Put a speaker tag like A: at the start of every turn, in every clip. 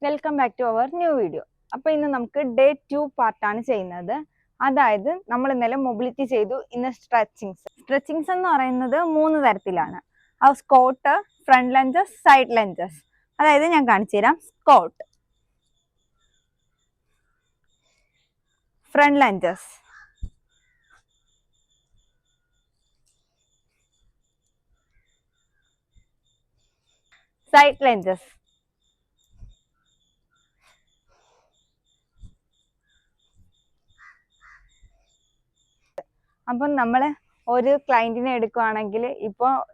A: Welcome back to our new video. അപ്പോൾ ഇന്ന് നമുക്ക് ഡേ 2 പാർട്ടാണ് ചെയ്യുന്നത്. അതായത് നമ്മൾ ഇന്നലെ മൊബിലിറ്റി ചെയ്തു, ഇന്ന് സ്ട്രെച്ചിങ്സ് എന്ന് പറയുന്നത് 3 തരത്തിലാണ്. Squat, front lunges, side lunges. അതായത് ഞാൻ കാണിച്ചു തരാം. Squat, front lunges, side lunges. അപ്പം നമ്മൾ ഒരു ക്ലയന്റിനെ എടുക്കുകയാണെങ്കിൽ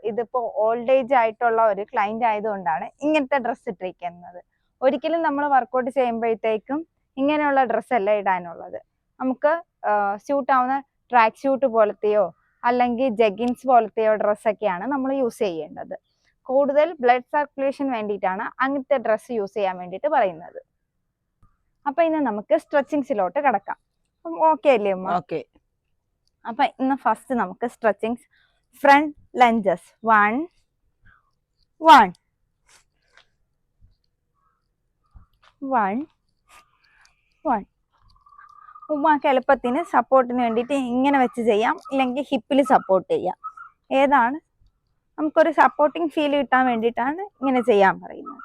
A: ഇതിപ്പോ ഓൾഡ് ഏജ് ആയിട്ടുള്ള ഒരു ക്ലയന്റ് ആയതുകൊണ്ടാണ് ഇങ്ങനത്തെ ഡ്രസ്സ് ഇട്ടിരിക്കുന്നത്. ഒരിക്കലും നമ്മൾ വർക്കൗട്ട് ചെയ്യുമ്പോഴത്തേക്കും ഇങ്ങനെയുള്ള ഡ്രസ്സല്ല ഇടാനുള്ളത്. നമുക്ക് സ്യൂട്ട് ആവുന്ന ട്രാക്ക് സ്യൂട്ട് പോലത്തെയോ അല്ലെങ്കിൽ ജഗിൻസ് പോലത്തെയോ ഡ്രസ്സൊക്കെയാണ് നമ്മൾ യൂസ് ചെയ്യേണ്ടത്. കൂടുതൽ ബ്ലഡ് സർക്കുലേഷൻ വേണ്ടിയിട്ടാണ് അങ്ങനത്തെ ഡ്രസ്സ് യൂസ് ചെയ്യാൻ വേണ്ടിയിട്ട് പറയുന്നത്. അപ്പൊ ഇന്ന് നമുക്ക് സ്ട്രെച്ചിങ്സിലോട്ട് കിടക്കാം. ഓക്കെ അല്ലേ അമ്മ?
B: ഓക്കെ.
A: അപ്പൊ ഇന്ന് ഫസ്റ്റ് നമുക്ക് സ്ട്രെച്ചിങ്സ്, ഫ്രണ്ട് ലഞ്ചസ്. 1 1 1 1. ഉമ്മാക്ക് എളുപ്പത്തിന് സപ്പോർട്ടിന് വേണ്ടിയിട്ട് ഇങ്ങനെ വെച്ച് ചെയ്യാം, ഇല്ലെങ്കിൽ ഹിപ്പിൽ സപ്പോർട്ട് ചെയ്യാം. ഏതാണ് നമുക്കൊരു സപ്പോർട്ടിങ് ഫീൽ കിട്ടാൻ വേണ്ടിയിട്ടാണ് ഇങ്ങനെ ചെയ്യാൻ പറയുന്നത്.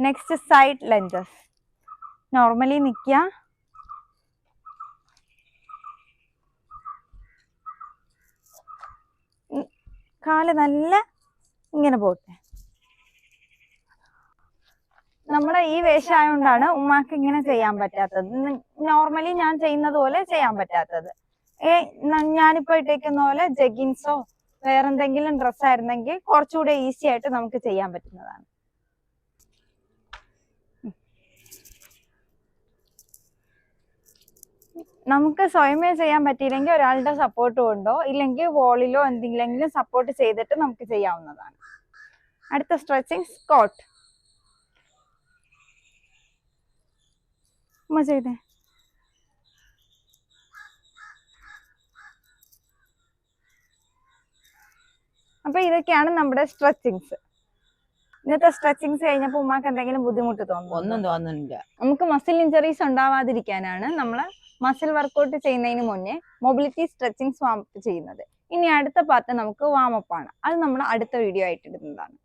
A: Next side lunges. നോർമലി നിൽക്കുക, കാല് നല്ല ഇങ്ങനെ പോട്ടെ. നമ്മുടെ ഈ വേഷമായോണ്ടാണ് ഉമ്മാക്ക് ഇങ്ങനെ ചെയ്യാൻ പറ്റാത്തത്. നോർമലി ഞാൻ ചെയ്യുന്നത് പോലെ ചെയ്യാൻ പറ്റാത്തത്. ഞാനിപ്പോ ഇട്ടേക്കുന്ന പോലെ ജഗിൻസോ വേറെന്തെങ്കിലും ഡ്രസ്സായിരുന്നെങ്കിൽ കുറച്ചുകൂടെ ഈസി ആയിട്ട് നമുക്ക് ചെയ്യാൻ പറ്റുന്നതാണ്. നമുക്ക് സ്വയമേ ചെയ്യാൻ പറ്റിയില്ലെങ്കിൽ ഒരാളുടെ സപ്പോർട്ട് കൊണ്ടോ ഇല്ലെങ്കിൽ വോളിലോ എന്തെങ്കിലും സപ്പോർട്ട് ചെയ്തിട്ട് നമുക്ക് ചെയ്യാവുന്നതാണ്. അടുത്ത സ്ട്രെച്ചിങ്, സ്കോട്ട്. ഉമ്മ ചെയ്തേ. അപ്പൊ ഇതൊക്കെയാണ് നമ്മുടെ സ്ട്രെച്ചിങ്സ്. ഇന്നത്തെ സ്ട്രെച്ചിങ്സ് കഴിഞ്ഞപ്പോൾ ഉമ്മാക്ക് എന്തെങ്കിലും ബുദ്ധിമുട്ട് തോന്നുന്നു?
B: ഒന്നും തോന്നുന്നില്ല.
A: നമുക്ക് മസിൽ ഇഞ്ചറീസ് ഉണ്ടാവാതിരിക്കാനാണ് നമ്മൾ മസിൽ വർക്കൗട്ട് ചെയ്യുന്നതിന് മുന്നേ മൊബിലിറ്റി സ്ട്രെച്ചിങ്സ് വാം അപ്പ് ചെയ്യുന്നത്. ഇനി അടുത്ത പാർട്ട് നമുക്ക് വാം അപ്പ് ആണ്. അത് നമ്മൾ അടുത്ത വീഡിയോ ആയിട്ട് ഇടുന്നതാണ്.